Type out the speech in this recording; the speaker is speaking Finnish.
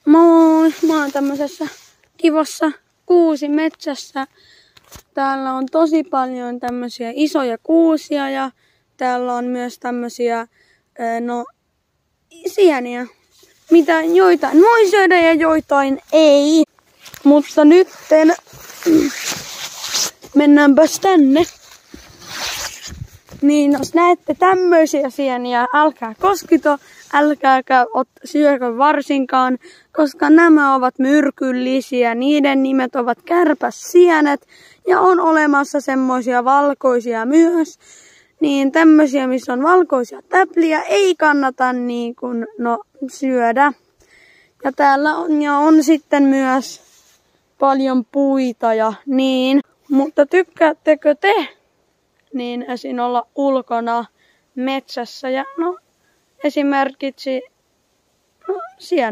Moi! Mä oon tämmöisessä kivassa kuusimetsässä. Täällä on tosi paljon tämmöisiä isoja kuusia ja täällä on myös tämmöisiä sieniä, mitä joitain voi syödä ja joitain ei. Mutta nytten mennäänpäs tänne. Niin jos näette tämmöisiä sieniä, älkää koskito, älkääkä syökö varsinkaan, koska nämä ovat myrkyllisiä. Niiden nimet ovat kärpäsienet ja on olemassa semmoisia valkoisia myös. Niin tämmöisiä, missä on valkoisia täpliä, ei kannata syödä. Ja täällä on sitten myös paljon puita ja niin. Mutta tykkäättekö te esim. Olla ulkona metsässä ja esimerkiksi siellä?